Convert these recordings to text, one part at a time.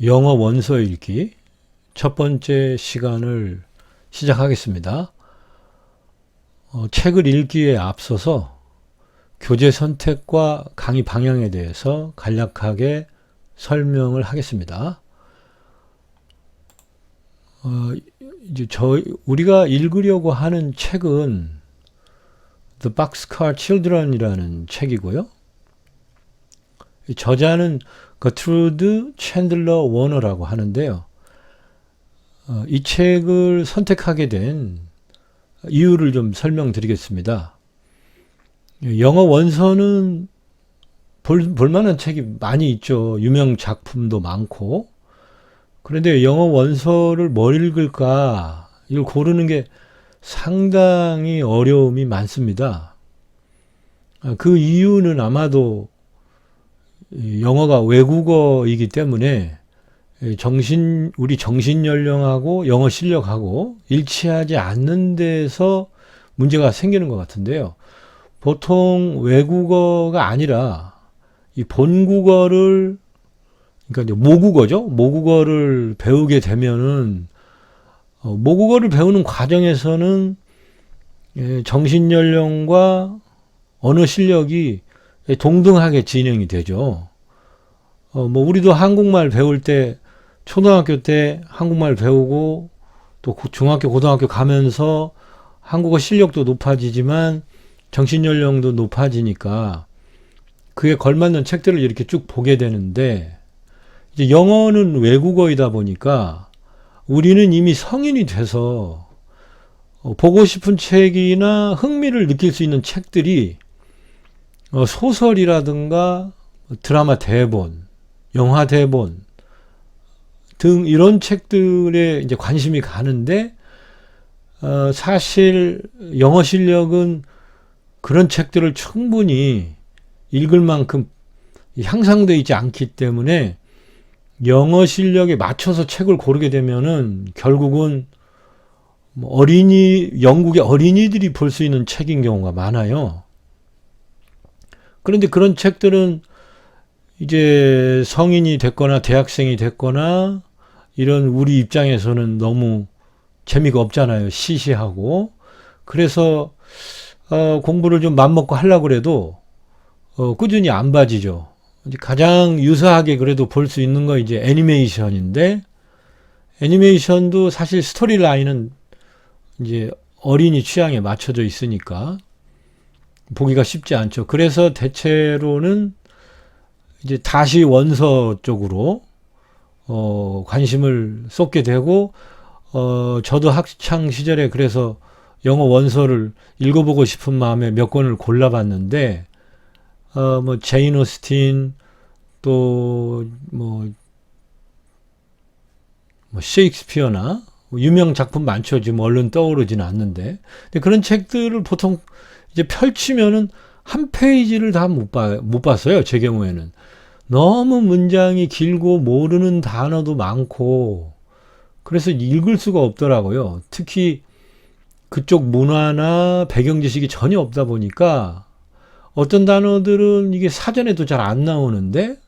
영어 원서 읽기 첫 번째 시간을 시작하겠습니다. 책을 읽기에 앞서서 교재 선택과 강의 방향에 대해서 간략하게 설명을 하겠습니다. 우리가 읽으려고 하는 책은 The Boxcar Children이라는 책이고요. 저자는 거트루드 챈들러 워너라고 하는데요. 이 책을 선택하게 된 이유를 좀 설명드리겠습니다. 영어 원서는 볼만한 책이 많이 있죠. 유명 작품도 많고. 그런데 영어 원서를 뭘 읽을까? 이걸 고르는 게 상당히 어려움이 많습니다. 그 이유는 아마도 영어가 외국어이기 때문에 우리 정신 연령하고 영어 실력하고 일치하지 않는 데서 문제가 생기는 것 같은데요. 보통 외국어가 아니라 이 본국어를, 그러니까 모국어죠. 모국어를 배우게 되면은 모국어를 배우는 과정에서는 정신 연령과 언어 실력이 동등하게 진행이 되죠. 우리도 한국말 배울 때, 초등학교 때 한국말 배우고, 또 중학교, 고등학교 가면서 한국어 실력도 높아지지만, 정신연령도 높아지니까, 그에 걸맞는 책들을 이렇게 쭉 보게 되는데, 이제 영어는 외국어이다 보니까, 우리는 이미 성인이 돼서, 보고 싶은 책이나 흥미를 느낄 수 있는 책들이 소설이라든가 드라마 대본, 영화 대본 등 이런 책들에 이제 관심이 가는데, 사실 영어 실력은 그런 책들을 충분히 읽을 만큼 향상되어 있지 않기 때문에 영어 실력에 맞춰서 책을 고르게 되면은 결국은 영국의 어린이들이 볼 수 있는 책인 경우가 많아요. 그런데 그런 책들은 이제 성인이 됐거나 대학생이 됐거나 이런 우리 입장에서는 너무 재미가 없잖아요. 시시하고. 그래서 공부를 좀 맘먹고 하려고 그래도 꾸준히 안 봐지죠. 가장 유사하게 그래도 볼 수 있는 거 이제 애니메이션인데, 애니메이션도 사실 스토리 라인은 이제 어린이 취향에 맞춰져 있으니까 보기가 쉽지 않죠. 그래서 대체로는 이제 다시 원서 쪽으로 관심을 쏟게 되고, 저도 학창 시절에 그래서 영어 원서를 읽어보고 싶은 마음에 몇 권을 골라봤는데, 제인 오스틴, 또 셰익스피어나 유명 작품 많죠. 지금 얼른 떠오르지는 않는데, 근데 그런 책들을 보통 이제 펼치면은 한 페이지를 다 못 봤어요. 제 경우에는. 너무 문장이 길고 모르는 단어도 많고, 그래서 읽을 수가 없더라고요. 특히 그쪽 문화나 배경 지식이 전혀 없다 보니까 어떤 단어들은 이게 사전에도 잘 안 나오는데,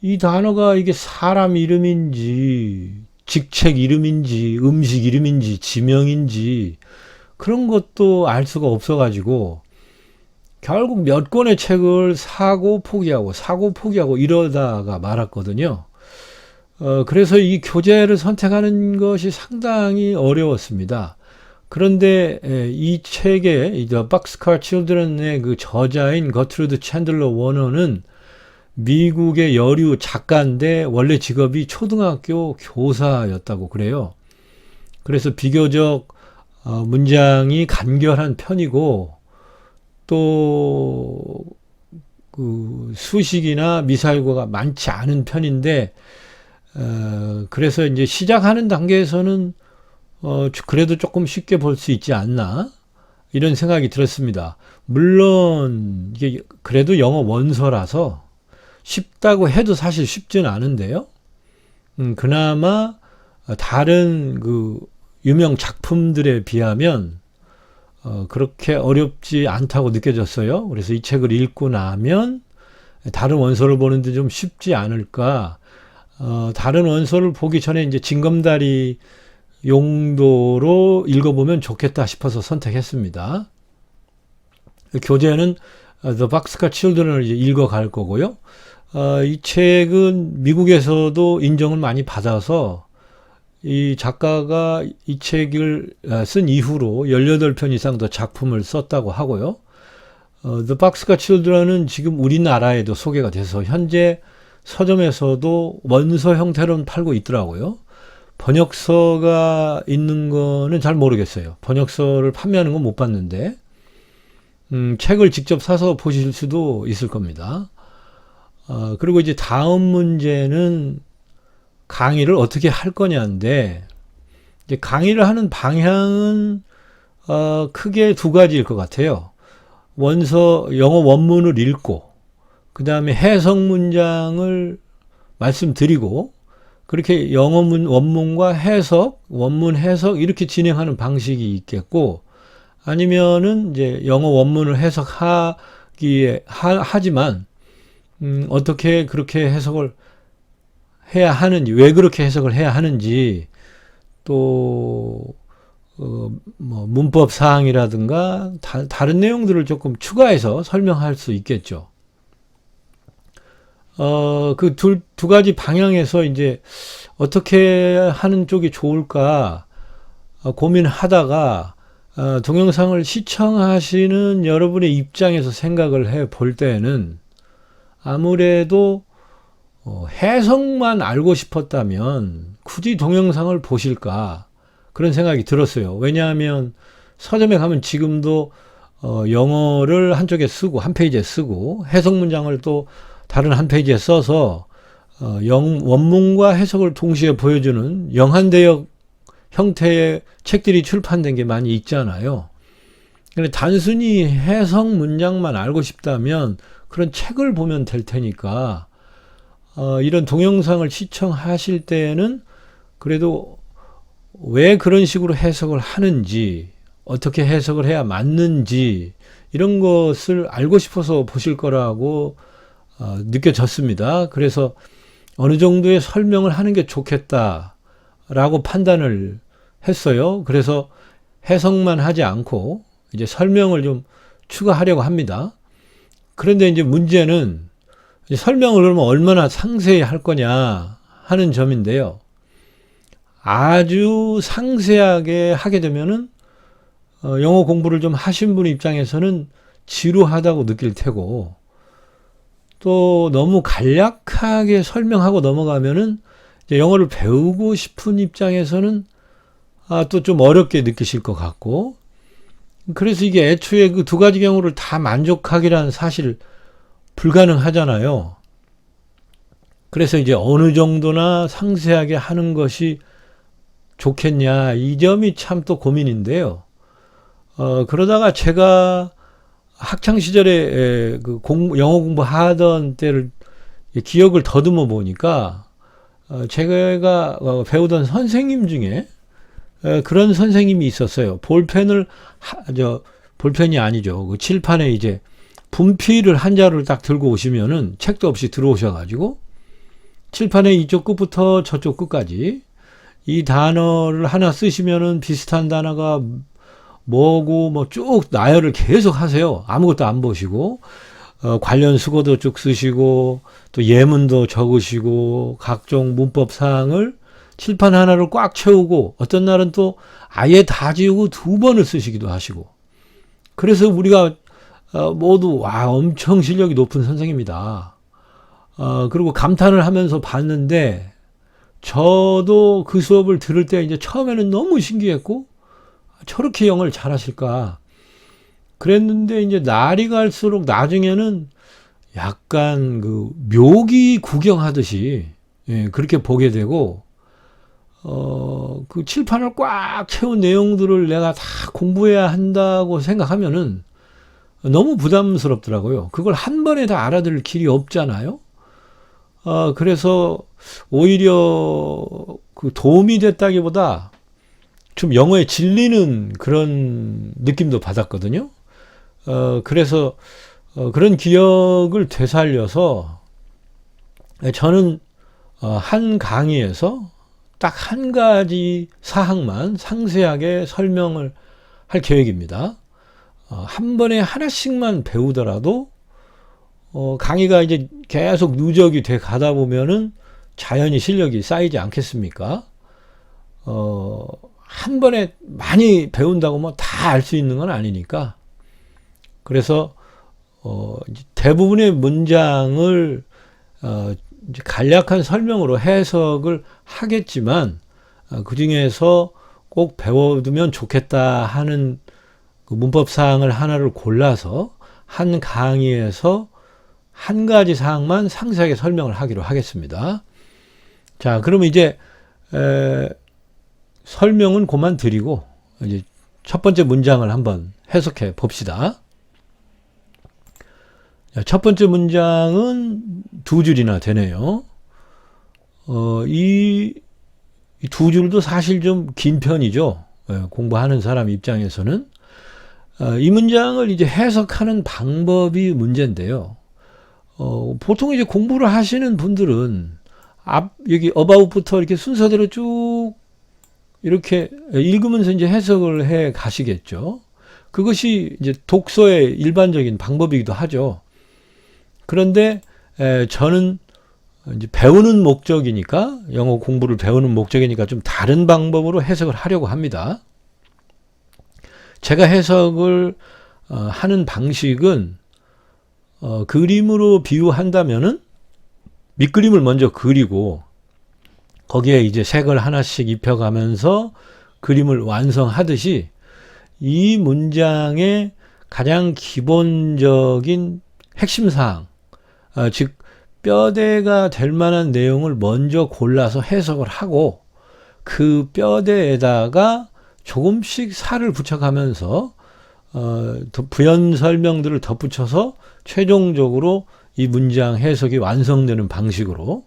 이 단어가 이게 사람 이름인지, 직책 이름인지, 음식 이름인지, 지명인지, 그런 것도 알 수가 없어가지고, 결국 몇 권의 책을 사고 포기하고 이러다가 말았거든요. 그래서 이 교재를 선택하는 것이 상당히 어려웠습니다. 그런데 이 책의 The Boxcar Children의 그 저자인 거트루드 챈들러 워너는 미국의 여류 작가인데 원래 직업이 초등학교 교사였다고 그래요. 그래서 비교적 문장이 간결한 편이고, 또 그 수식이나 미사일과가 많지 않은 편인데, 그래서 이제 시작하는 단계에서는 그래도 조금 쉽게 볼 수 있지 않나, 이런 생각이 들었습니다. 물론 이게 그래도 영어 원서라서 쉽다고 해도 사실 쉽지는 않은데요. 그나마 다른 그 유명 작품들에 비하면 그렇게 어렵지 않다고 느껴졌어요. 그래서 이 책을 읽고 나면 다른 원서를 보는데 좀 쉽지 않을까, 다른 원서를 보기 전에 이제 징검다리 용도로 읽어보면 좋겠다 싶어서 선택했습니다. 교재는 The Boxcar Children을 이제 읽어갈 거고요. 이 책은 미국에서도 인정을 많이 받아서 이 작가가 이 책을 쓴 이후로 18편 이상 더 작품을 썼다고 하고요. The Boxcar Children은 지금 우리나라에도 소개가 돼서 현재 서점에서도 원서 형태로는 팔고 있더라고요. 번역서가 있는 거는 잘 모르겠어요. 번역서를 판매하는 건 못 봤는데, 책을 직접 사서 보실 수도 있을 겁니다. 그리고 이제 다음 문제는 강의를 어떻게 할 거냐인데, 이제 강의를 하는 방향은 크게 두 가지일 것 같아요. 원서 영어 원문을 읽고 그 다음에 해석 문장을 말씀드리고 그렇게 영어 원문과 해석, 원문 해석 이렇게 진행하는 방식이 있겠고 아니면은 이제 영어 원문을 하지만 어떻게 그렇게 해석을 해야 하는지, 왜 그렇게 해석을 해야 하는지 또 뭐 문법 사항이라든가 다른 내용들을 조금 추가해서 설명할 수 있겠죠. 그 두 가지 방향에서 이제 어떻게 하는 쪽이 좋을까 고민하다가 동영상을 시청하시는 여러분의 입장에서 생각을 해 볼 때는 아무래도 해석만 알고 싶었다면 굳이 동영상을 보실까 그런 생각이 들었어요. 왜냐하면 서점에 가면 지금도 영어를 한쪽에 쓰고 한 페이지에 쓰고 해석 문장을 또 다른 한 페이지에 써서 원문과 해석을 동시에 보여주는 영한대역 형태의 책들이 출판된 게 많이 있잖아요. 근데 단순히 해석 문장만 알고 싶다면 그런 책을 보면 될 테니까 이런 동영상을 시청하실 때는 그래도 왜 그런 식으로 해석을 하는지, 어떻게 해석을 해야 맞는지 이런 것을 알고 싶어서 보실 거라고 느껴졌습니다. 그래서 어느 정도의 설명을 하는 게 좋겠다라고 판단을 했어요. 그래서 해석만 하지 않고 이제 설명을 좀 추가하려고 합니다. 그런데 이제 문제는 이제 설명을 그러면 얼마나 상세히 할 거냐 하는 점인데요. 아주 상세하게 하게 되면은 영어 공부를 좀 하신 분 입장에서는 지루하다고 느낄 테고 또 너무 간략하게 설명하고 넘어가면은 이제 영어를 배우고 싶은 입장에서는 또 좀 어렵게 느끼실 것 같고 그래서 이게 애초에 그 두 가지 경우를 다 만족하기란 사실 불가능하잖아요. 그래서 이제 어느 정도나 상세하게 하는 것이 좋겠냐 이 점이 참 또 고민인데요. 그러다가 제가 학창 시절에 그 영어 공부하던 때를 기억을 더듬어 보니까 제가 배우던 선생님 중에 그런 선생님이 있었어요. 볼펜이 아니죠. 그 칠판에 이제 분필을 한 자루를 딱 들고 오시면은 책도 없이 들어오셔가지고 칠판에 이쪽 끝부터 저쪽 끝까지 이 단어를 하나 쓰시면은 비슷한 단어가 뭐고 뭐 쭉 나열을 계속 하세요. 아무것도 안 보시고 관련 수거도 쭉 쓰시고 또 예문도 적으시고 각종 문법 사항을 칠판 하나를 꽉 채우고 어떤 날은 또 아예 다 지우고 두 번을 쓰시기도 하시고 그래서 우리가 모두 와 엄청 실력이 높은 선생님이다. 그리고 감탄을 하면서 봤는데 저도 그 수업을 들을 때 이제 처음에는 너무 신기했고 저렇게 영어를 잘하실까 그랬는데 이제 날이 갈수록 나중에는 약간 그 묘기 구경하듯이 그렇게 보게 되고 그 칠판을 꽉 채운 내용들을 내가 다 공부해야 한다고 생각하면은 너무 부담스럽더라고요. 그걸 한 번에 다 알아들을 길이 없잖아요. 그래서 오히려 그 도움이 됐다기보다 좀 영어에 질리는 그런 느낌도 받았거든요. 그래서 그런 기억을 되살려서 저는 한 강의에서 딱 한 가지 사항만 상세하게 설명을 할 계획입니다. 한 번에 하나씩만 배우더라도 강의가 이제 계속 누적이 돼 가다 보면은 자연히 실력이 쌓이지 않겠습니까? 한 번에 많이 배운다고 뭐 다 알 수 있는 건 아니니까. 그래서 대부분의 문장을 이제 간략한 설명으로 해석을 하겠지만 그 중에서 꼭 배워두면 좋겠다 하는 그 문법 사항을 하나를 골라서 한 강의에서 한 가지 사항만 상세하게 설명을 하기로 하겠습니다. 자, 그러면 이제 설명은 그만 드리고 이제 첫 번째 문장을 한번 해석해 봅시다. 첫 번째 문장은 두 줄이나 되네요. 이 두 줄도 사실 좀 긴 편이죠. 공부하는 사람 입장에서는. 이 문장을 이제 해석하는 방법이 문제인데요. 보통 이제 공부를 하시는 분들은 여기 about부터 이렇게 순서대로 쭉 이렇게 읽으면서 이제 해석을 해 가시겠죠. 그것이 이제 독서의 일반적인 방법이기도 하죠. 그런데 저는 이제 배우는 목적이니까, 영어 공부를 배우는 목적이니까 좀 다른 방법으로 해석을 하려고 합니다. 제가 해석을 하는 방식은 그림으로 비유한다면은 밑그림을 먼저 그리고 거기에 이제 색을 하나씩 입혀가면서 그림을 완성하듯이 이 문장의 가장 기본적인 핵심 사항, 즉 뼈대가 될 만한 내용을 먼저 골라서 해석을 하고 그 뼈대에다가 조금씩 살을 붙여가면서 부연 설명들을 덧붙여서 최종적으로 이 문장 해석이 완성되는 방식으로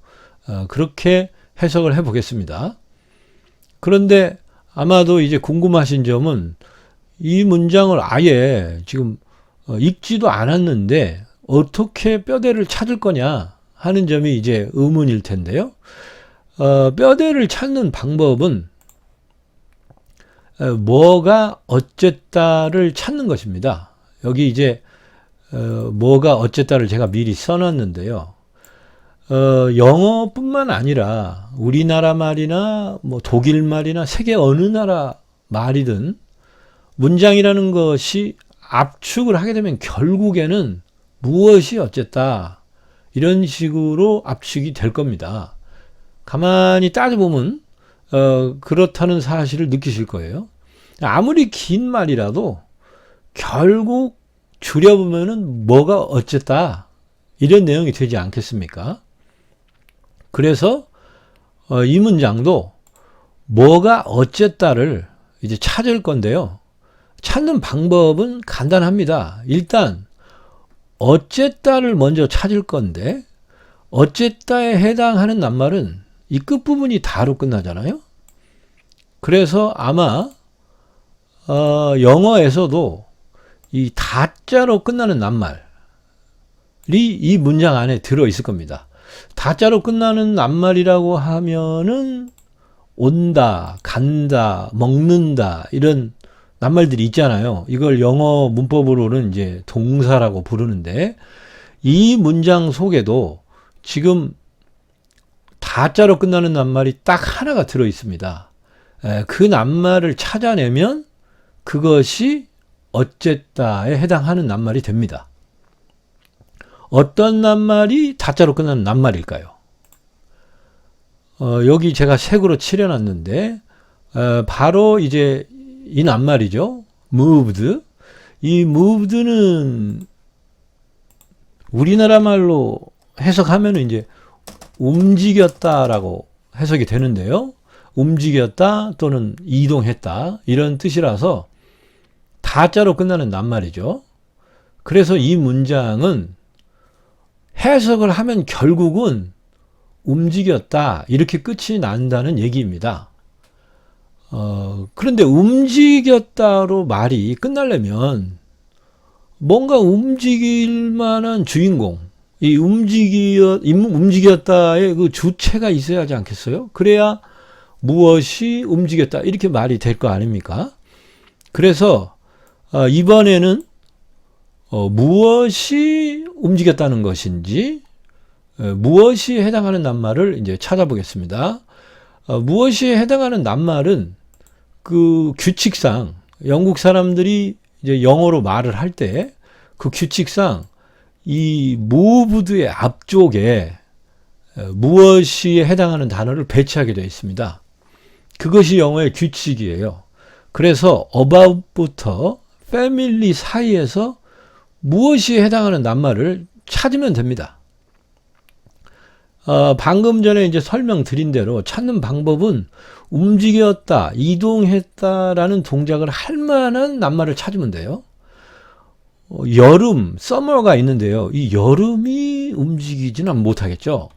그렇게 해석을 해 보겠습니다. 그런데 아마도 이제 궁금하신 점은 이 문장을 아예 지금 읽지도 않았는데 어떻게 뼈대를 찾을 거냐 하는 점이 이제 의문일 텐데요. 뼈대를 찾는 방법은 뭐가 어쨌다를 찾는 것입니다. 여기 이제 뭐가 어쨌다를 제가 미리 써놨는데요. 영어뿐만 아니라 우리나라 말이나 뭐 독일 말이나 세계 어느 나라 말이든 문장이라는 것이 압축을 하게 되면 결국에는 무엇이 어쨌다 이런 식으로 압축이 될 겁니다. 가만히 따져보면 그렇다는 사실을 느끼실 거예요. 아무리 긴 말이라도 결국 줄여보면은 뭐가 어쨌다 이런 내용이 되지 않겠습니까? 그래서 이 문장도 뭐가 어쨌다를 이제 찾을 건데요. 찾는 방법은 간단합니다. 일단 어쨌다를 먼저 찾을 건데 어쨌다에 해당하는 낱말은 이 끝부분이 다로 끝나잖아요. 그래서 아마 영어에서도 이 다자로 끝나는 낱말이 이 문장 안에 들어 있을 겁니다. 다자로 끝나는 낱말이라고 하면은 온다, 간다, 먹는다 이런 낱말들이 있잖아요. 이걸 영어 문법으로는 이제 동사라고 부르는데 이 문장 속에도 지금 다자로 끝나는 낱말이 딱 하나가 들어 있습니다. 그 낱말을 찾아내면 그것이 어쨌다에 해당하는 낱말이 됩니다. 어떤 낱말이 다자로 끝나는 낱말일까요? 여기 제가 색으로 칠해놨는데 바로 이제 이 낱말이죠. moved. 이 moved는 우리나라 말로 해석하면 이제 움직였다라고 해석이 되는데요. 움직였다 또는 이동했다 이런 뜻이라서 다자로 끝나는 낱말이죠. 그래서 이 문장은 해석을 하면 결국은 움직였다 이렇게 끝이 난다는 얘기입니다. 그런데 움직였다로 말이 끝나려면 뭔가 움직일 만한 주인공, 이 움직였다의 그 주체가 있어야 하지 않겠어요? 그래야 무엇이 움직였다 이렇게 말이 될 거 아닙니까? 그래서 이번에는 무엇이 움직였다는 것인지 무엇이 해당하는 낱말을 이제 찾아보겠습니다. 무엇이 해당하는 낱말은 그 규칙상 영국 사람들이 이제 영어로 말을 할 때 그 규칙상 이 moved의 앞쪽에 무엇이 해당하는 단어를 배치하게 되어 있습니다. 그것이 영어의 규칙이에요. 그래서 above부터 family 사이에서 무엇이 해당하는 낱말을 찾으면 됩니다. 방금 전에 이제 설명드린 대로 찾는 방법은 움직였다, 이동했다라는 동작을 할 만한 낱말을 찾으면 돼요. 여름, summer가 있는데요. 이 여름이 움직이지는 못하겠죠.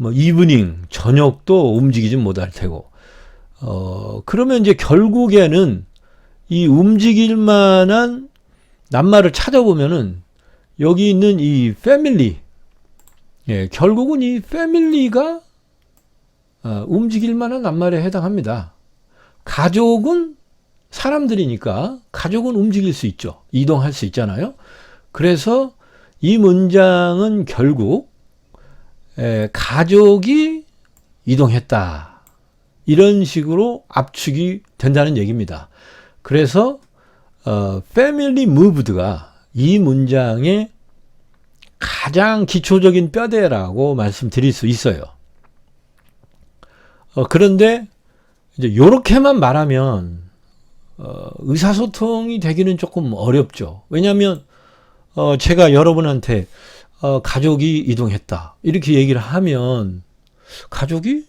evening, 저녁도 움직이진 못할 테고. 그러면 이제 결국에는 이 움직일 만한 낱말을 찾아보면은 여기 있는 이 family, 결국은 이 family가 움직일 만한 낱말에 해당합니다. 가족은 사람들이니까 가족은 움직일 수 있죠. 이동할 수 있잖아요. 그래서 이 문장은 결국 가족이 이동했다. 이런 식으로 압축이 된다는 얘기입니다. 그래서 family moved가 이 문장의 가장 기초적인 뼈대라고 말씀드릴 수 있어요. 그런데 이제 이렇게만 말하면 의사소통이 되기는 조금 어렵죠. 왜냐하면 제가 여러분한테 가족이 이동했다 이렇게 얘기를 하면 가족이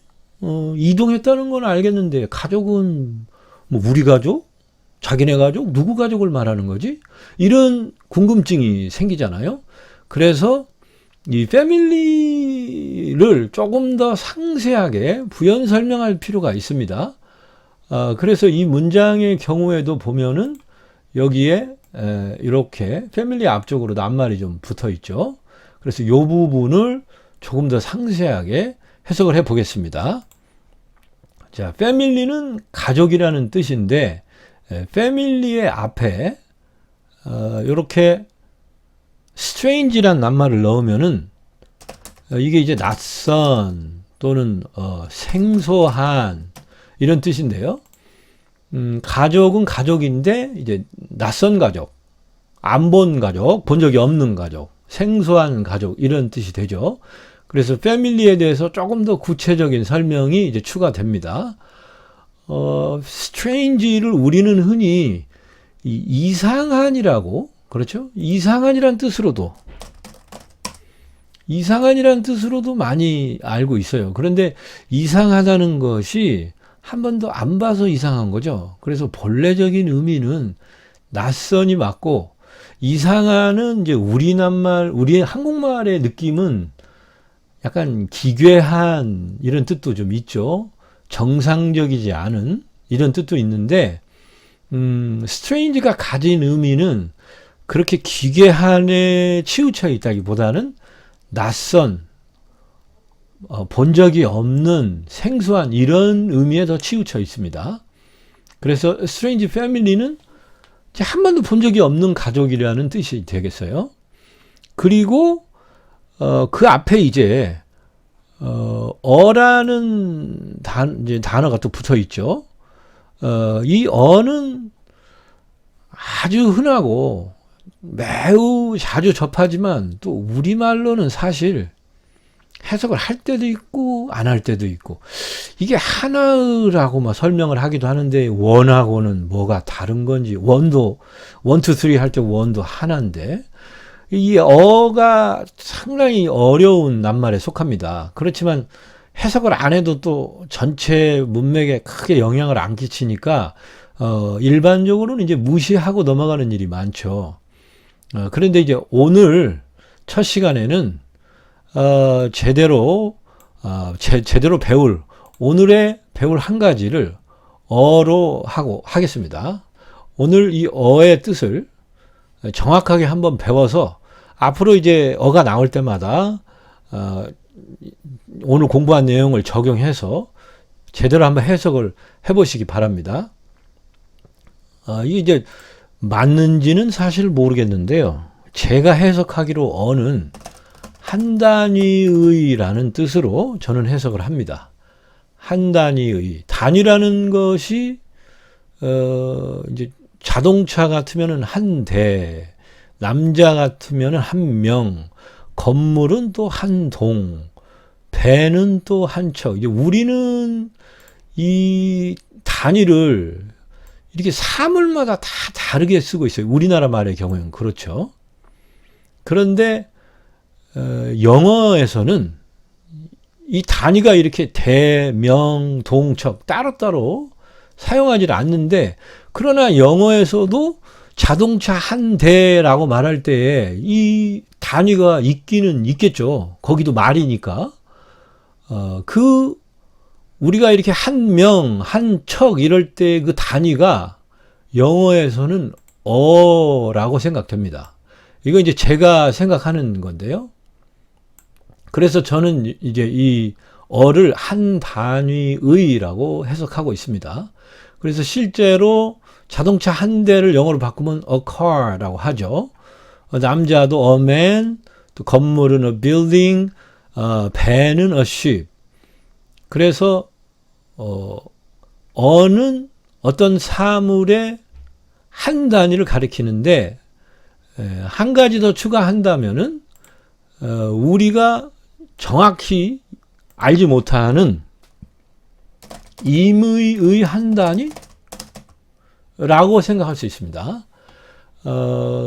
이동했다는 건 알겠는데 가족은 뭐 우리 가족? 자기네 가족? 누구 가족을 말하는 거지? 이런 궁금증이 생기잖아요. 그래서 이 패밀리를 조금 더 상세하게 부연 설명할 필요가 있습니다. 그래서 이 문장의 경우에도 보면은 여기에 이렇게 패밀리 앞쪽으로 낱말이 좀 붙어 있죠. 그래서 이 부분을 조금 더 상세하게 해석을 해 보겠습니다. 자, 패밀리는 가족이라는 뜻인데 패밀리의 앞에 이렇게 strange란 낱말을 넣으면은 이게 이제 낯선 또는 생소한 이런 뜻인데요. 가족은 가족인데 이제 낯선 가족, 안 본 가족, 본 적이 없는 가족, 생소한 가족 이런 뜻이 되죠. 그래서 패밀리에 대해서 조금 더 구체적인 설명이 이제 추가됩니다. strange를 우리는 흔히 이상한이라고, 그렇죠? 이상한이란 뜻으로도 많이 알고 있어요. 그런데 이상하다는 것이 한 번도 안 봐서 이상한 거죠. 그래서 본래적인 의미는 낯선이 맞고, 이상한은 이제 우리 한국말의 느낌은 약간 기괴한 이런 뜻도 좀 있죠. 정상적이지 않은 이런 뜻도 있는데, strange가 가진 의미는 그렇게 기괴한에 치우쳐 있다기보다는 낯선, 본 적이 없는 생소한 이런 의미에 더 치우쳐 있습니다. 그래서 strange family는 한 번도 본 적이 없는 가족이라는 뜻이 되겠어요. 그리고 그 앞에 이제 어라는 단어가 또 붙어 있죠. 이 어는 아주 흔하고 매우 자주 접하지만 또 우리말로는 사실 해석을 할 때도 있고 안 할 때도 있고, 이게 하나라고 막 설명을 하기도 하는데 원하고는 뭐가 다른 건지, 원도 1, 2, 3 할 때 원도 하나인데 이 어가 상당히 어려운 낱말에 속합니다. 그렇지만 해석을 안 해도 또 전체 문맥에 크게 영향을 안 끼치니까 일반적으로는 이제 무시하고 넘어가는 일이 많죠. 그런데 이제 오늘 첫 시간에는 제대로 배울 한 가지를 어로 하겠습니다. 오늘 이 어의 뜻을 정확하게 한번 배워서 앞으로 이제 어가 나올 때마다 오늘 공부한 내용을 적용해서 제대로 한번 해석을 해보시기 바랍니다. 이게 이제 맞는지는 사실 모르겠는데요. 제가 해석하기로 어는 한 단위의라는 뜻으로 저는 해석을 합니다. 한 단위의. 단위라는 것이 이제 자동차 같으면은 한 대, 남자 같으면은 한 명, 건물은 또 한 동, 배는 또 한 척. 이제 우리는 이 단위를 이렇게 사물마다 다 다르게 쓰고 있어요. 우리나라 말의 경우에는 그렇죠. 그런데 영어에서는 이 단위가 이렇게 대, 명, 동, 척 따로따로 사용하지 않는데, 그러나 영어에서도 자동차 한 대라고 말할 때에 이 단위가 있기는 있겠죠. 거기도 말이니까. 우리가 이렇게 한 명, 한 척 이럴 때 그 단위가 영어에서는 어라고 생각됩니다. 이거 이제 제가 생각하는 건데요. 그래서 저는 이제 이 어를 한 단위의라고 해석하고 있습니다. 그래서 실제로 자동차 한 대를 영어로 바꾸면 a car라고 하죠. 남자도 a man, 또 건물은 a building, 배는 a ship. 그래서 어는 어떤 사물의 한 단위를 가리키는데, 한 가지 더 추가한다면은 우리가 정확히 알지 못하는 임의의 한 단위라고 생각할 수 있습니다.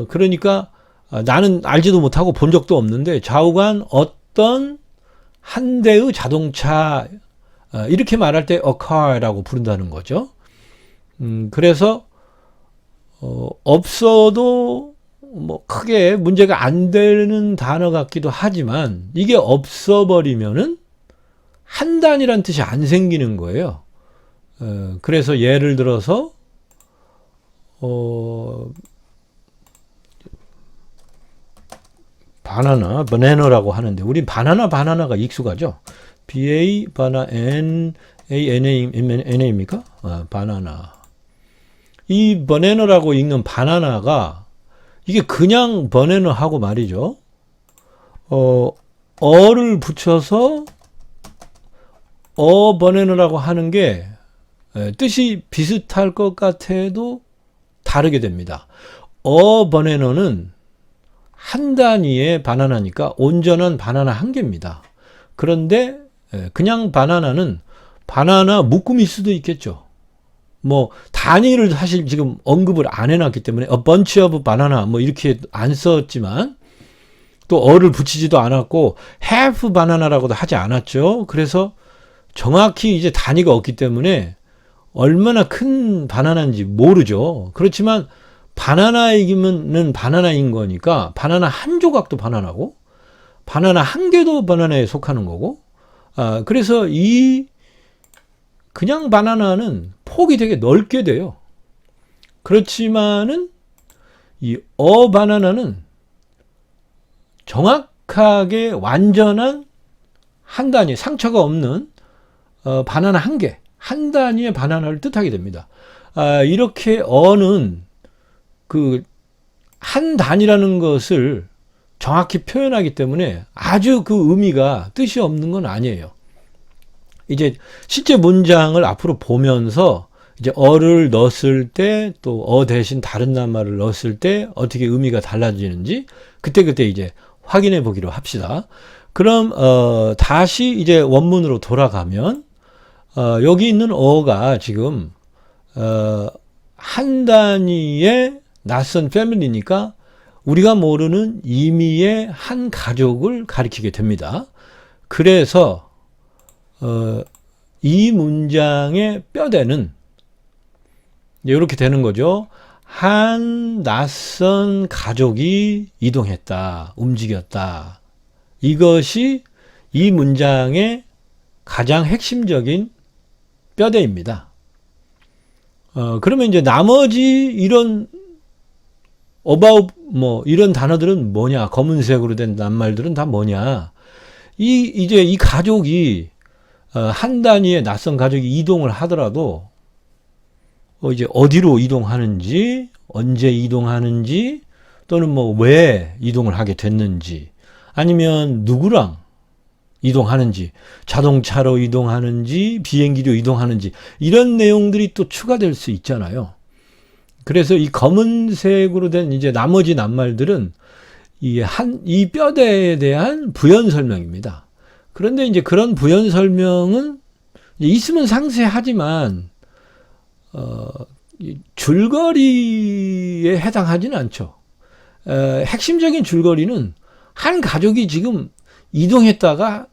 그러니까 나는 알지도 못하고 본 적도 없는데 좌우간 어떤 한 대의 자동차, 이렇게 말할 때 a car라고 부른다는 거죠. 그래서 없어도 뭐 크게 문제가 안 되는 단어 같기도 하지만, 이게 없어버리면은 한 단위란 뜻이 안 생기는 거예요. 그래서 예를 들어서 바나나, 바나나라고 하는데 우리 바나나가 익숙하죠. BA NA입니까? 바나나. 이 바나나라고 읽는 바나나가 이게 그냥 바나나하고 말이죠. 어를 붙여서 바나나라고 하는 게 뜻이 비슷할 것 같아도 다르게 됩니다. 바나나는 한 단위의 바나나니까 온전한 바나나 한 개입니다. 그런데 그냥 바나나는 바나나 묶음일 수도 있겠죠. 뭐 단위를 사실 지금 언급을 안 해놨기 때문에 a bunch of banana 뭐 이렇게 안 썼지만, 또 어를 붙이지도 않았고 half banana라고도 하지 않았죠. 그래서 정확히 이제 단위가 없기 때문에 얼마나 큰 바나나인지 모르죠. 그렇지만 바나나이기면은 바나나인 거니까 바나나 한 조각도 바나나고 바나나 한 개도 바나나에 속하는 거고, 그래서 이 그냥 바나나는 폭이 되게 넓게 돼요. 그렇지만은 이 바나나는 정확하게 완전한 한 단위, 상처가 없는 바나나 한 개, 한 단위의 바나나를 뜻하게 됩니다. 이렇게 어는 그 한 단위라는 것을 정확히 표현하기 때문에 아주 그 의미가 뜻이 없는 건 아니에요. 이제 실제 문장을 앞으로 보면서 이제 어를 넣었을 때, 또 대신 다른 낱말을 넣었을 때 어떻게 의미가 달라지는지 그때 이제 확인해 보기로 합시다. 그럼 다시 이제 원문으로 돌아가면 여기 있는 어가 지금 한 단위의 낯선 패밀리니까 우리가 모르는 임의의 한 가족을 가리키게 됩니다. 그래서 이 문장의 뼈대는 이렇게 되는 거죠. 한 낯선 가족이 이동했다, 움직였다. 이것이 이 문장의 가장 핵심적인 뼈대입니다. 그러면 이제 나머지 이런 about 뭐 이런 단어들은 뭐냐? 검은색으로 된 낱말들은 다 뭐냐? 이제 이 가족이 한 단위의 낯선 가족이 이동을 하더라도 이제 어디로 이동하는지, 언제 이동하는지, 또는 뭐 왜 이동을 하게 됐는지, 아니면 누구랑 이동하는지, 자동차로 이동하는지, 비행기로 이동하는지, 이런 내용들이 또 추가될 수 있잖아요. 그래서 이 검은색으로 된 이제 나머지 낱말들은 이 뼈대에 대한 부연 설명입니다. 그런데 이제 그런 부연 설명은 있으면 상세하지만, 줄거리에 해당하지는 않죠. 핵심적인 줄거리는 한 가족이 지금 이동했다가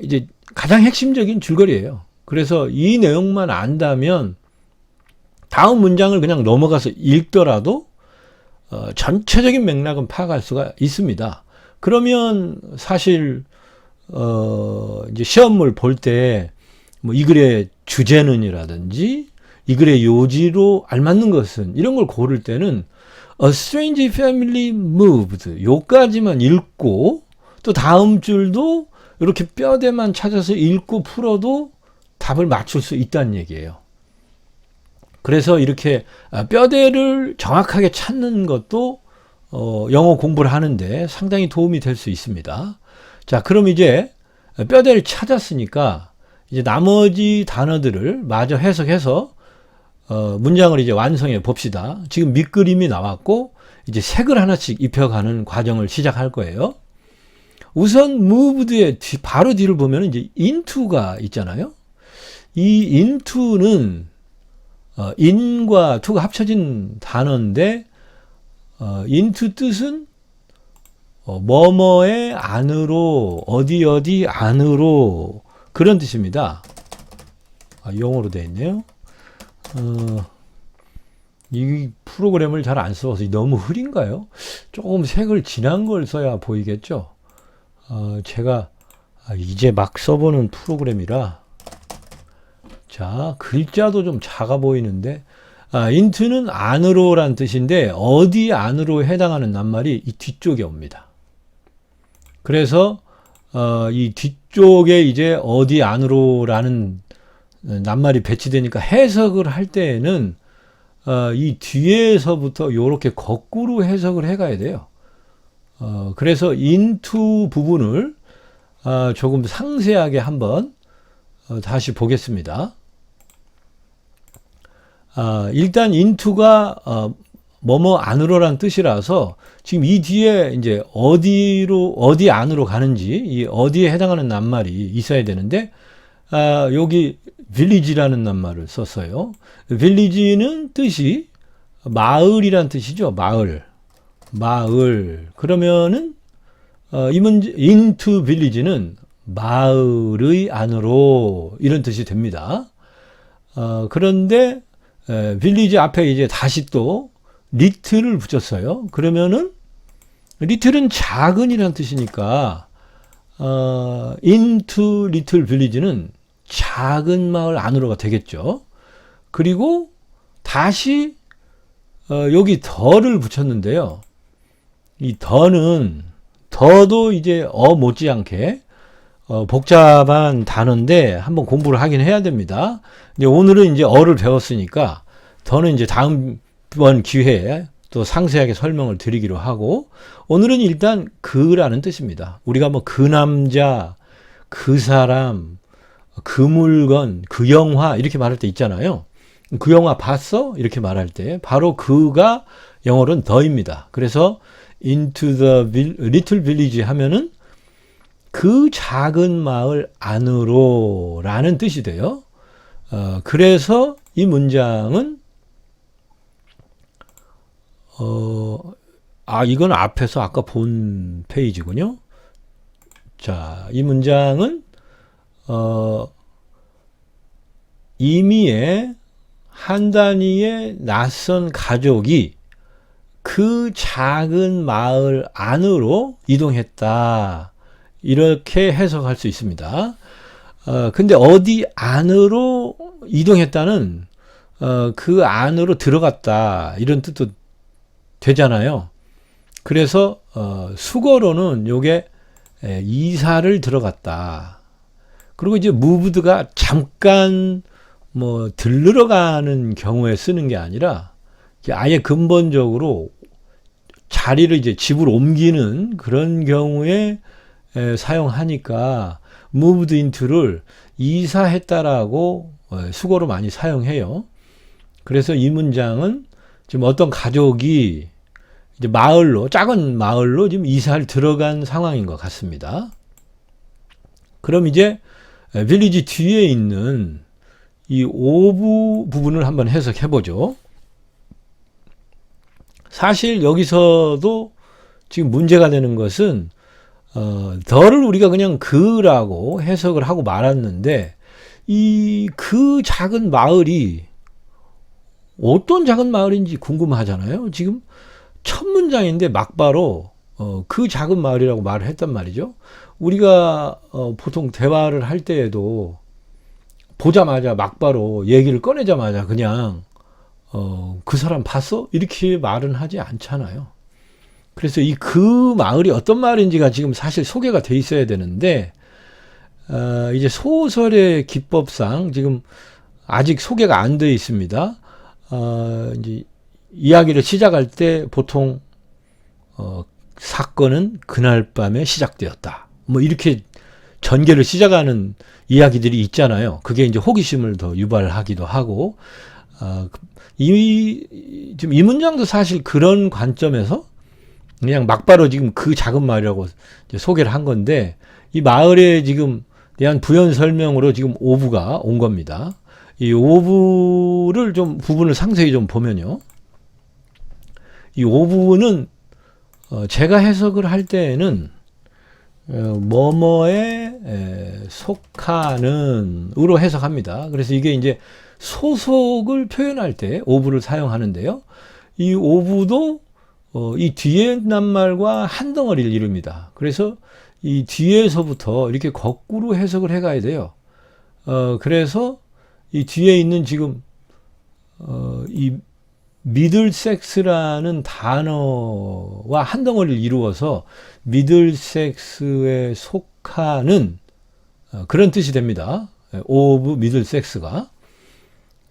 이제 가장 핵심적인 줄거리예요. 그래서 이 내용만 안다면 다음 문장을 그냥 넘어가서 읽더라도 전체적인 맥락은 파악할 수가 있습니다. 그러면 사실 이제 시험을 볼 때 뭐 이 글의 주제는이라든지 이 글의 요지로 알맞는 것은 이런 걸 고를 때는 A strange family moved 요까지만 읽고 또 다음 줄도 이렇게 뼈대만 찾아서 읽고 풀어도 답을 맞출 수 있다는 얘기예요. 그래서 이렇게 뼈대를 정확하게 찾는 것도 영어 공부를 하는데 상당히 도움이 될 수 있습니다. 자, 그럼 이제 뼈대를 찾았으니까 이제 나머지 단어들을 마저 해석해서 문장을 이제 완성해 봅시다. 지금 밑그림이 나왔고 이제 색을 하나씩 입혀가는 과정을 시작할 거예요. 우선 moved의 바로 뒤를 보면 이제 into가 있잖아요. 이 into는 in과 to가 합쳐진 단어인데 into 뜻은 뭐뭐의 안으로, 어디 안으로 그런 뜻입니다. 영어로 되어 있네요. 이 프로그램을 잘 안 써서 너무 흐린가요? 조금 색을 진한 걸 써야 보이겠죠? 제가 이제 막 써보는 프로그램이라 자, 글자도 좀 작아 보이는데 into는 안으로란 뜻인데 어디 안으로 해당하는 낱말이 이 뒤쪽에 옵니다. 그래서 이 뒤쪽에 이제 어디 안으로라는 낱말이 배치되니까 해석을 할 때에는 이 뒤에서부터 이렇게 거꾸로 해석을 해가야 돼요. 그래서 into 부분을 조금 상세하게 한번 다시 보겠습니다. 일단 into가 뭐뭐 안으로란 뜻이라서 지금 이 뒤에 이제 어디 안으로 가는지 이 어디에 해당하는 낱말이 있어야 되는데 여기 village라는 낱말을 썼어요. village는 뜻이 마을이란 뜻이죠. 마을. 그러면은 이 문제 into village는 마을의 안으로 이런 뜻이 됩니다. 그런데 village 앞에 이제 다시 또 little을 붙였어요. 그러면은 little은 작은이란 뜻이니까 into little village는 작은 마을 안으로가 되겠죠. 그리고 다시 여기 더를 붙였는데요. 이 더도 이제 못지않게 복잡한 단어인데 한번 공부를 하긴 해야 됩니다. 이제 오늘은 이제 어를 배웠으니까 더는 이제 다음번 기회에 또 상세하게 설명을 드리기로 하고 오늘은 일단 그라는 뜻입니다. 우리가 뭐 그 남자, 그 사람, 그 물건, 그 영화 이렇게 말할 때 있잖아요. 그 영화 봤어? 이렇게 말할 때 바로 그가 영어로는 더입니다. 그래서 into the little village 하면은 그 작은 마을 안으로 라는 뜻이 돼요. 그래서 이 문장은 이건 앞에서 아까 본 페이지군요. 자, 이 문장은 이미의 한 단위의 낯선 가족이 그 작은 마을 안으로 이동했다. 이렇게 해석할 수 있습니다. 근데 어디 안으로 이동했다는 그 안으로 들어갔다. 이런 뜻도 되잖아요. 그래서 수거로는 요게 이사를 들어갔다. 그리고 이제 moved가 잠깐 뭐 들르러 가는 경우에 쓰는 게 아니라 아예 근본적으로 자리를 이제 집으로 옮기는 그런 경우에 사용하니까 moved into를 이사했다라고 수거로 많이 사용해요. 그래서 이 문장은 지금 어떤 가족이 이제 마을로, 작은 마을로 지금 이사를 들어간 상황인 것 같습니다. 그럼 이제 빌리지 뒤에 있는 이 오브 부분을 한번 해석해 보죠. 사실 여기서도 지금 문제가 되는 것은 더를 우리가 그냥 그라고 해석을 하고 말았는데 이 그 작은 마을이 어떤 작은 마을인지 궁금하잖아요. 지금 첫 문장인데 막바로 그 작은 마을이라고 말을 했단 말이죠. 우리가 보통 대화를 할 때에도 보자마자 막바로 얘기를 꺼내자마자 그냥 그 사람 봤어? 이렇게 말은 하지 않잖아요. 그래서 이 그 마을이 어떤 마을인지가 지금 사실 소개가 돼 있어야 되는데 이제 소설의 기법상 지금 아직 소개가 안 돼 있습니다. 이제 이야기를 시작할 때 보통 사건은 그날 밤에 시작되었다. 뭐 이렇게 전개를 시작하는 이야기들이 있잖아요. 그게 이제 호기심을 더 유발하기도 하고 지금 이 문장도 사실 그런 관점에서 그냥 막바로 지금 그 작은 마을이라고 이제 소개를 한 건데 이 마을에 지금 대한 부연 설명으로 지금 오브가 온 겁니다. 이 오브를 좀 부분을 상세히 좀 보면요. 이 오브는 제가 해석을 할 때에는 뭐뭐에 속하는 으로 해석합니다. 그래서 이게 이제 소속을 표현할 때 오브를 사용하는데요. 이 오브도 이 뒤에 낱말과 한 덩어리를 이룹니다. 그래서 이 뒤에서부터 이렇게 거꾸로 해석을 해가야 돼요. 그래서 이 뒤에 있는 지금 이 미들섹스라는 단어와 한 덩어리를 이루어서 미들섹스에 속하는 그런 뜻이 됩니다. of 미들섹스가.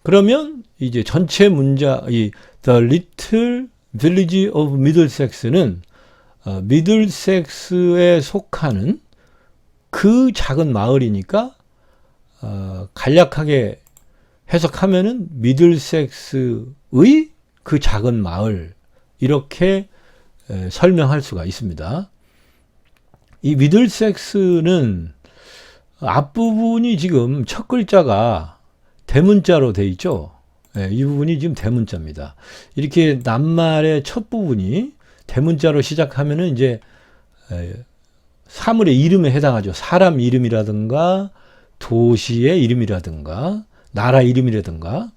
그러면 이제 전체 문장 이 The Little Village of Middlesex는 미들섹스에 속하는 그 작은 마을이니까 간략하게 해석하면은 미들섹스의 그 작은 마을 이렇게 설명할 수가 있습니다. 이 미들섹스는 앞부분이 지금 첫 글자가 대문자로 돼 있죠. 이 부분이 지금 대문자입니다. 이렇게 낱말의 첫 부분이 대문자로 시작하면은 이제 사물의 이름에 해당하죠. 사람 이름이라든가 도시의 이름이라든가 나라 이름이라든가.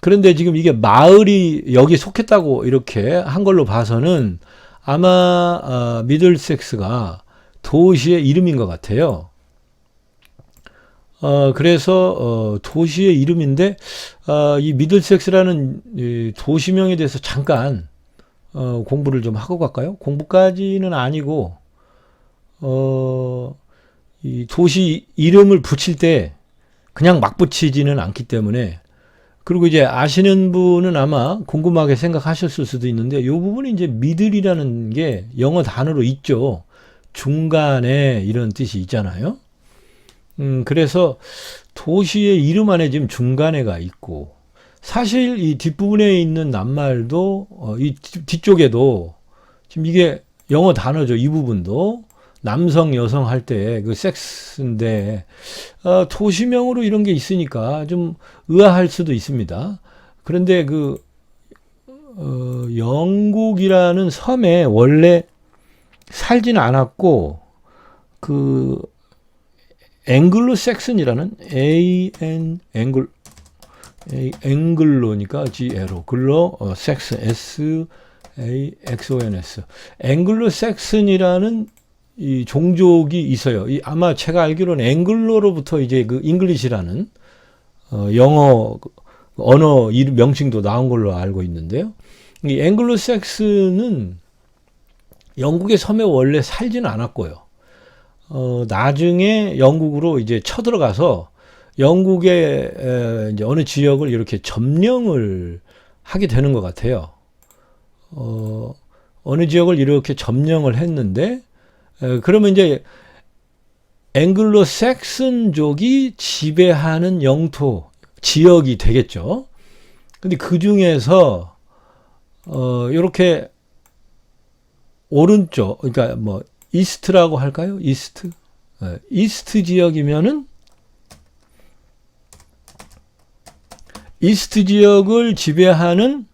그런데 지금 이게 마을이 여기 속했다고 이렇게 한 걸로 봐서는 아마 미들섹스가 도시의 이름인 것 같아요. 그래서 도시의 이름인데 이 미들섹스라는 이 도시명에 대해서 잠깐 공부를 좀 하고 갈까요? 공부까지는 아니고 이 도시 이름을 붙일 때 그냥 막 붙이지는 않기 때문에 그리고 이제 아시는 분은 아마 궁금하게 생각하셨을 수도 있는데 이 부분이 이제 미들이라는 게 영어 단어로 있죠. 중간에 이런 뜻이 있잖아요. 그래서 도시의 이름 안에 지금 중간에가 있고 사실 이 뒷부분에 있는 낱말도 이 뒤쪽에도 지금 이게 영어 단어죠. 이 부분도 남성 여성 할 때 그 섹스인데 도시명으로 이런 게 있으니까 좀 의아할 수도 있습니다. 그런데 그 영국이라는 섬에 원래 살지는 않았고 그 앵글로 섹슨이라는 앵글로니까 G로 글로 섹슨 SAXONS 앵글로 섹슨이라는 이 종족이 있어요. 아마 제가 알기로는 앵글로로부터 이제 그 잉글리시라는 영어 언어 이름 명칭도 나온 걸로 알고 있는데요. 이 앵글로색슨은 영국의 섬에 원래 살지는 않았고요. 나중에 영국으로 이제 쳐들어가서 영국의 이제 어느 지역을 이렇게 점령을 하게 되는 것 같아요. 어느 지역을 이렇게 점령을 했는데, 그러면 이제 앵글로색슨족이 지배하는 영토, 지역이 되겠죠. 근데 그 중에서, 이렇게 오른쪽, 그러니까 뭐, 이스트라고 할까요? 이스트? 이스트 지역이면은, 이스트 지역을 지배하는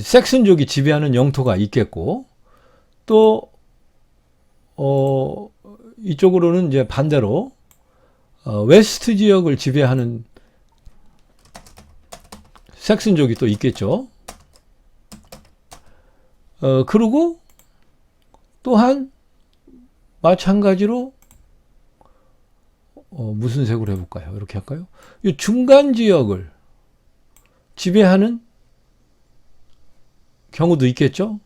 섹슨족이 지배하는 영토가 있겠고, 또 이쪽으로는 이제 반대로 웨스트 지역을 지배하는 섹슨족이 또 있겠죠. 그리고 또한 마찬가지로 무슨 색으로 해볼까요? 이렇게 할까요? 이 중간 지역을 지배하는 경우도 있겠죠.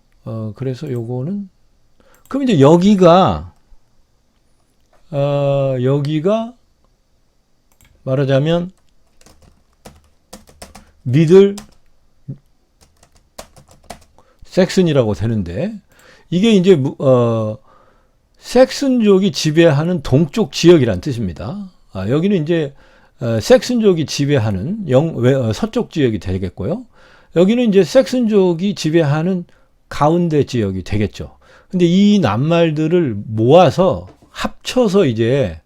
그래서 요거는 그럼 이제 여기가 말하자면 미들 섹슨이라고 되는데, 이게 이제 섹슨족이 지배하는 동쪽 지역이란 뜻입니다. 여기는 이제 섹슨족이 지배하는 서쪽 지역이 되겠고요. 여기는 이제 섹슨족이 지배하는 가운데 지역이 되겠죠. 근데 이 낱말들을 모아서 합쳐서 이제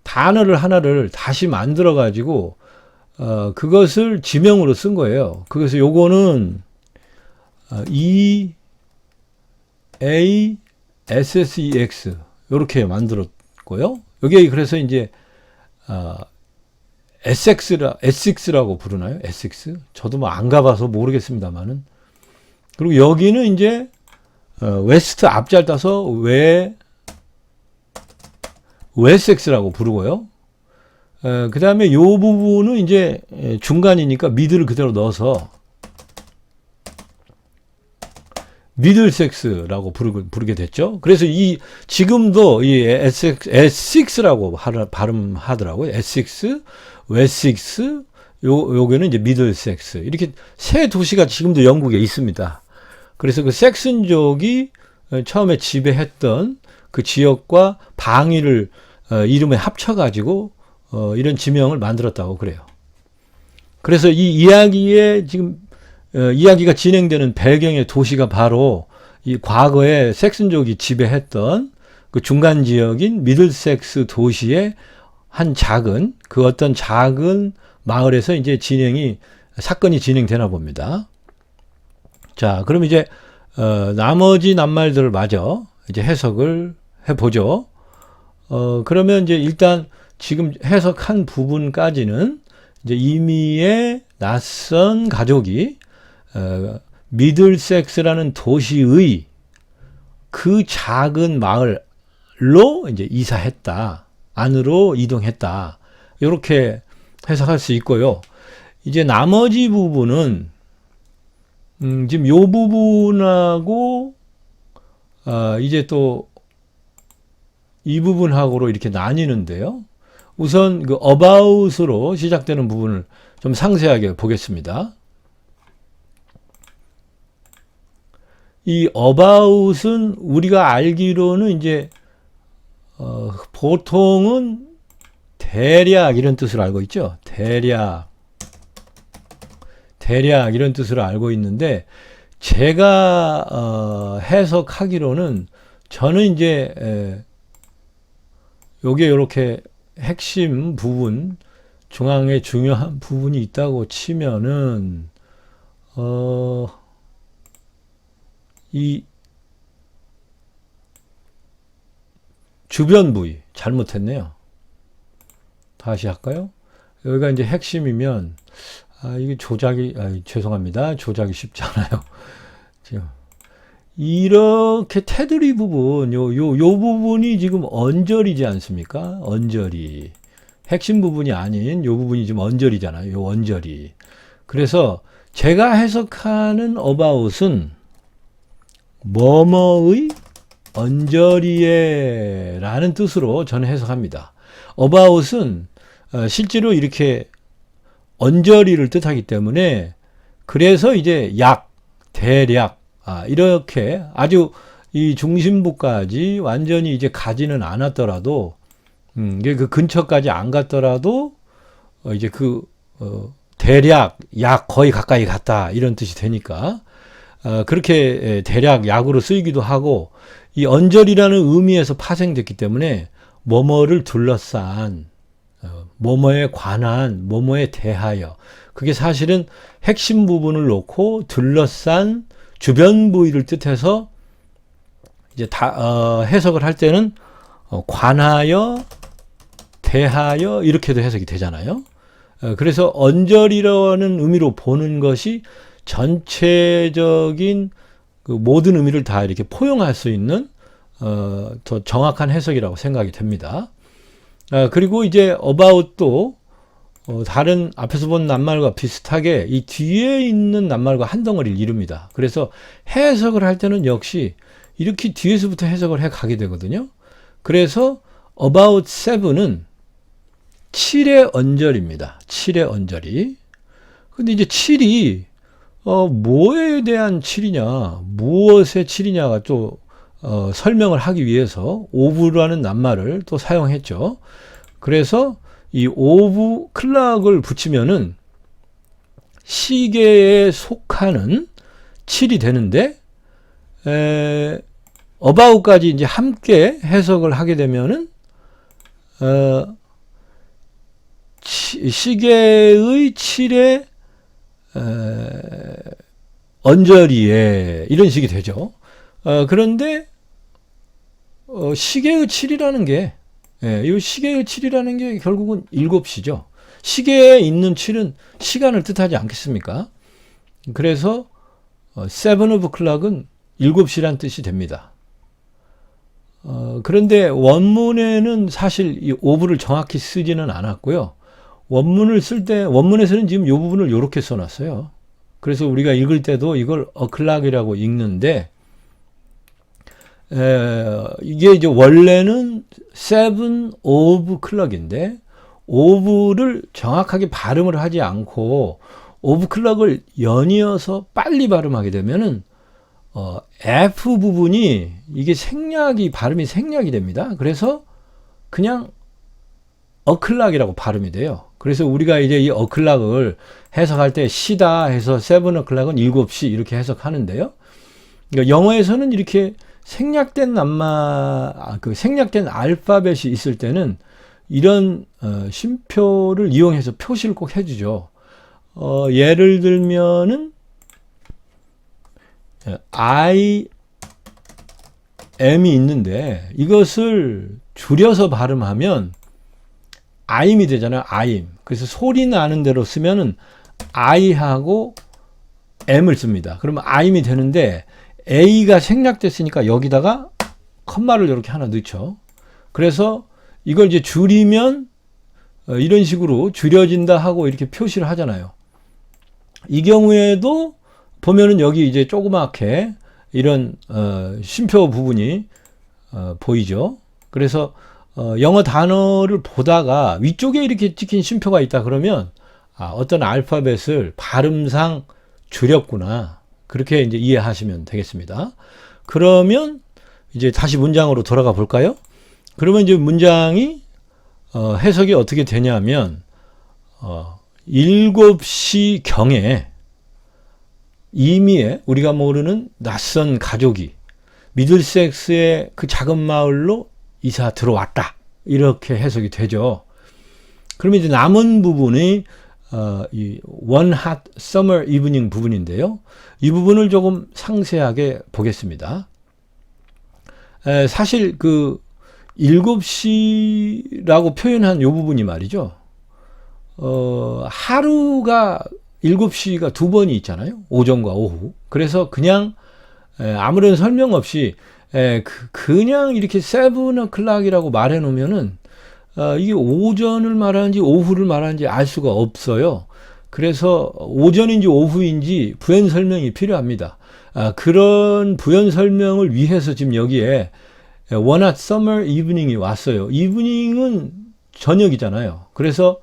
단어를 하나를 다시 만들어 가지고 그것을 지명으로 쓴 거예요. 그래서 요거는 EASSEX 이렇게 만들었고요. 여기 그래서 이제 에섹스라고 부르나요? 에섹스? 저도 뭐 안 가봐서 모르겠습니다만은. 그리고 여기는 이제 웨스트 앞잘 따서 웨섹스라고 부르고요. 그 다음에 요 부분은 이제 중간이니까 미드를 그대로 넣어서 미들섹스라고 부르게 됐죠. 그래서 지금도 이 에식스라고 발음하더라고요. 에식스, 웨식스, 요게는 이제 미들섹스. 이렇게 세 도시가 지금도 영국에 있습니다. 그래서 그 섹슨족이 처음에 지배했던 그 지역과 방위를 이름에 합쳐가지고 이런 지명을 만들었다고 그래요. 그래서 이 이야기에 지금 이야기가 진행되는 배경의 도시가 바로 이 과거에 섹슨족이 지배했던 그 중간 지역인 미들섹스 도시의 한 그 어떤 작은 마을에서 이제 사건이 진행되나 봅니다. 자, 그럼 이제 나머지 낱말들을 마저 이제 해석을 해보죠. 그러면 이제 일단 지금 해석한 부분까지는 이제 이미의 낯선 가족이 미들섹스라는 도시의 그 작은 마을로 이제 이사했다. 안으로 이동했다. 이렇게 해석할 수 있고요. 이제 나머지 부분은 지금 요 부분하고 이제 또 이 부분하고로 이렇게 나뉘는데요. 우선 그 about으로 시작되는 부분을 좀 상세하게 보겠습니다. 이 about은 우리가 알기로는 이제 보통은 대략 이런 뜻으로 알고 있죠. 대략 이런 뜻으로 알고 있는데, 제가 해석하기로는 저는 이제 요게 이렇게 핵심 부분, 중앙에 중요한 부분이 있다고 치면은 이 주변 부위 잘못했네요. 다시 할까요? 여기가 이제 핵심이면 이게 죄송합니다. 조작이 쉽지 않아요. 지금 이렇게 테두리 부분, 요 부분이 지금 언저리지 않습니까? 언저리. 핵심 부분이 아닌 요 부분이 지금 언저리잖아요. 요 언저리. 그래서 제가 해석하는 about은 뭐뭐의 언저리에 라는 뜻으로 저는 해석합니다. about은 실제로 이렇게 언저리를 뜻하기 때문에 그래서 이제 약, 대략 이렇게 아주 이 중심부까지 완전히 이제 가지는 않았더라도 이게 그 근처까지 안 갔더라도 이제 대략 약 거의 가까이 갔다 이런 뜻이 되니까 그렇게 대략 약으로 쓰이기도 하고 이 언저리라는 의미에서 파생됐기 때문에 뭐뭐를 둘러싼 뭐뭐에 관한 뭐뭐에 대하여 그게 사실은 핵심 부분을 놓고 둘러싼 주변 부위를 뜻해서 이제 해석을 할 때는 관하여 대하여 이렇게도 해석이 되잖아요. 그래서 언저리라는 의미로 보는 것이 전체적인 그 모든 의미를 다 이렇게 포용할 수 있는 더 정확한 해석이라고 생각이 됩니다. 그리고 이제 about도 다른 앞에서 본 낱말과 비슷하게 이 뒤에 있는 낱말과 한 덩어리를 이룹니다. 그래서 해석을 할 때는 역시 이렇게 뒤에서부터 해석을 해 가게 되거든요. 그래서 about 7은 7의 언저리입니다. 7의 언저리. 근데 이제 7이 뭐에 대한 7이냐, 무엇의 7이냐가 또 설명을 하기 위해서 오브라는 낱말을 또 사용했죠. 그래서 이 오브 클락을 붙이면은 시계에 속하는 7이 되는데 about까지 이제 함께 해석을 하게 되면은 시계의 7의 언저리에 이런 식이 되죠. 그런데 시계의 7이라는 게 이 시계의 7이라는 게 결국은 7시죠. 시계에 있는 7은 시간을 뜻하지 않겠습니까? 그래서 7 of clock은 7시란 뜻이 됩니다. 그런데 원문에는 사실 이 of를 정확히 쓰지는 않았고요. 원문을 쓸 때 원문에서는 지금 이 부분을 이렇게 써놨어요. 그래서 우리가 읽을 때도 이걸 o'clock이라고 읽는데 이게 이제 원래는 7 of clock인데 of를 정확하게 발음을 하지 않고 of clock을 연이어서 빨리 발음하게 되면은 F 부분이 이게 발음이 생략이 됩니다. 그래서 그냥 o'clock이라고 발음이 돼요. 그래서 우리가 이제 이 o'clock을 해석할 때 시다 해서 7 o'clock은 7시 이렇게 해석하는데요. 그러니까 영어에서는 이렇게 생략된 생략된 알파벳이 있을 때는 이런 쉼표를 이용해서 표시를 꼭 해주죠. 예를 들면은 I am이 있는데 이것을 줄여서 발음하면 I'임이 되잖아요. I'임. 그래서 소리 나는 대로 쓰면은 I하고 M을 씁니다. 그러면 I'임이 되는데 A가 생략됐으니까 여기다가 컴마를 이렇게 하나 넣죠. 그래서 이걸 이제 줄이면 이런 식으로 줄여진다 하고 이렇게 표시를 하잖아요. 이 경우에도 보면은 여기 이제 조그맣게 이런 쉼표 부분이 보이죠. 그래서 영어 단어를 보다가 위쪽에 이렇게 찍힌 쉼표가 있다 그러면 어떤 알파벳을 발음상 줄였구나. 그렇게 이제 이해하시면 되겠습니다. 그러면 이제 다시 문장으로 돌아가 볼까요? 그러면 이제 문장이 해석이 어떻게 되냐면 7시 경에 이미에 우리가 모르는 낯선 가족이 미들섹스의 그 작은 마을로 이사 들어왔다. 이렇게 해석이 되죠. 그러면 이제 남은 부분이 이 One Hot Summer Evening 부분인데요. 이 부분을 조금 상세하게 보겠습니다. 사실 그 7시라고 표현한 이 부분이 말이죠. 하루가 7시가 두 번이 있잖아요. 오전과 오후. 그래서 그냥 아무런 설명 없이 그냥 이렇게 7 o'clock이라고 말해 놓으면은 이게 오전을 말하는지 오후를 말하는지 알 수가 없어요. 그래서 오전인지 오후인지 부연 설명이 필요합니다. 그런 부연 설명을 위해서 지금 여기에 one hot summer evening이 왔어요. evening은 저녁이잖아요. 그래서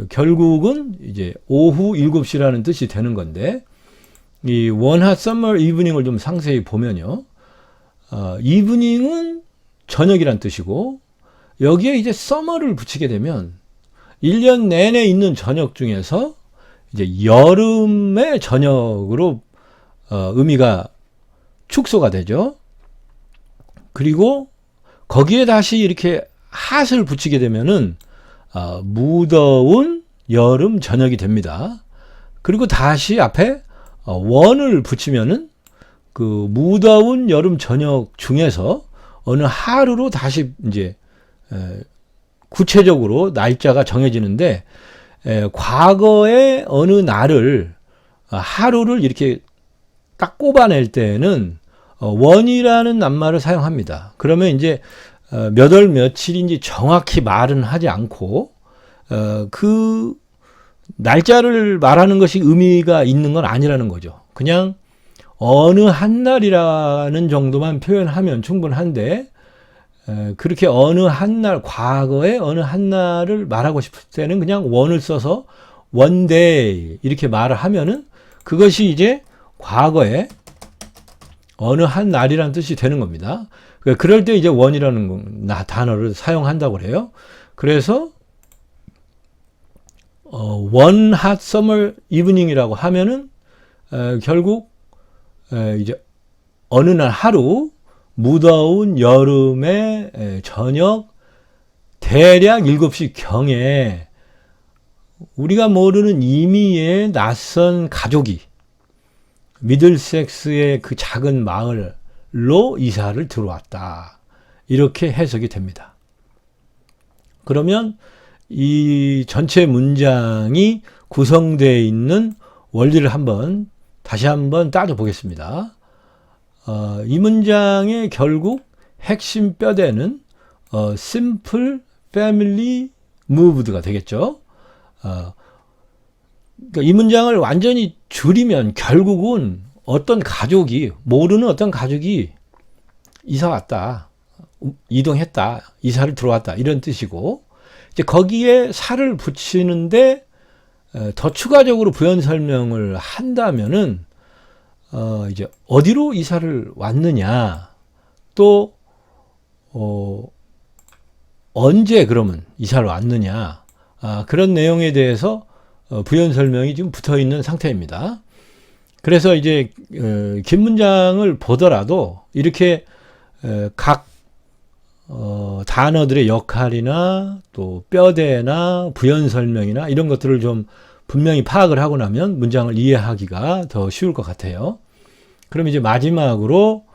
결국은 이제 오후 7시라는 뜻이 되는 건데, 이 one hot summer evening을 좀 상세히 보면요. evening은 저녁이란 뜻이고, 여기에 이제 summer를 붙이게 되면 1년 내내 있는 저녁 중에서 이제 여름의 저녁으로 의미가 축소가 되죠. 그리고 거기에 다시 이렇게 핫을 붙이게 되면은 무더운 여름 저녁이 됩니다. 그리고 다시 앞에 원을 붙이면은 그 무더운 여름 저녁 중에서 어느 하루로 다시 이제 구체적으로 날짜가 정해지는데, 과거의 어느 날을 하루를 이렇게 딱 꼽아낼 때는 원이라는 낱말을 사용합니다. 그러면 이제 몇 월 며칠인지 정확히 말은 하지 않고 그 날짜를 말하는 것이 의미가 있는 건 아니라는 거죠. 그냥 어느 한 날이라는 정도만 표현하면 충분한데, 그렇게 어느 한 날, 과거의 어느 한 날을 말하고 싶을 때는 그냥 원을 써서 one day 이렇게 말을 하면은 그것이 이제 과거에 어느 한 날이라는 뜻이 되는 겁니다. 그럴 때 이제 one이라는 단어를 사용한다고 그래요. 그래서 one hot summer evening이라고 하면은 결국 이제 어느 날 하루 무더운 여름의 저녁 대략 7시 경에 우리가 모르는 이미의 낯선 가족이 미들섹스의 그 작은 마을로 이사를 들어왔다. 이렇게 해석이 됩니다. 그러면 이 전체 문장이 구성되어 있는 원리를 다시 한번 따져보겠습니다. 이 문장의 결국 핵심 뼈대는 simple family moved가 되겠죠. 그러니까 이 문장을 완전히 줄이면 결국은 모르는 어떤 가족이 이사 왔다, 이동했다, 이사를 들어왔다 이런 뜻이고, 이제 거기에 살을 붙이는데 더 추가적으로 부연 설명을 한다면은 이제 어디로 이사를 왔느냐, 또 언제 그러면 이사를 왔느냐, 그런 내용에 대해서 부연 설명이 지금 붙어 있는 상태입니다. 그래서 이제 긴 문장을 보더라도 이렇게 각 단어들의 역할이나 또 뼈대나 부연 설명이나 이런 것들을 좀 분명히 파악을 하고 나면 문장을 이해하기가 더 쉬울 것 같아요. 그럼 이제 마지막으로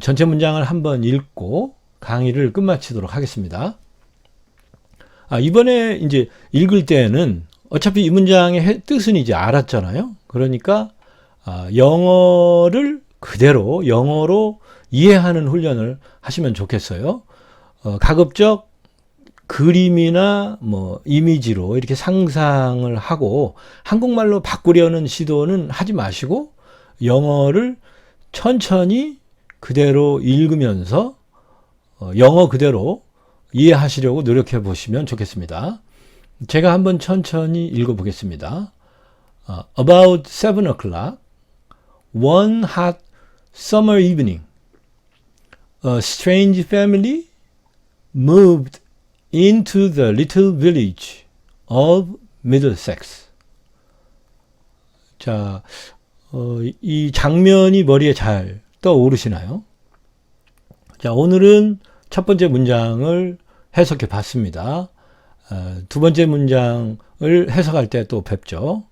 전체 문장을 한번 읽고 강의를 끝마치도록 하겠습니다. 이번에 이제 읽을 때는 어차피 이 문장의 뜻은 이제 알았잖아요. 그러니까 영어를 그대로 영어로 이해하는 훈련을 하시면 좋겠어요. 가급적 그림이나 뭐 이미지로 이렇게 상상을 하고 한국말로 바꾸려는 시도는 하지 마시고 영어를 천천히 그대로 읽으면서 영어 그대로 이해하시려고 노력해 보시면 좋겠습니다. 제가 한번 천천히 읽어 보겠습니다. About 7 o'clock, one hot summer evening, a strange family moved into the little village of Middlesex. 자, 이 장면이 머리에 잘 떠오르시나요? 자, 오늘은 첫 번째 문장을 해석해 봤습니다. 두 번째 문장을 해석할 때 또 뵙죠.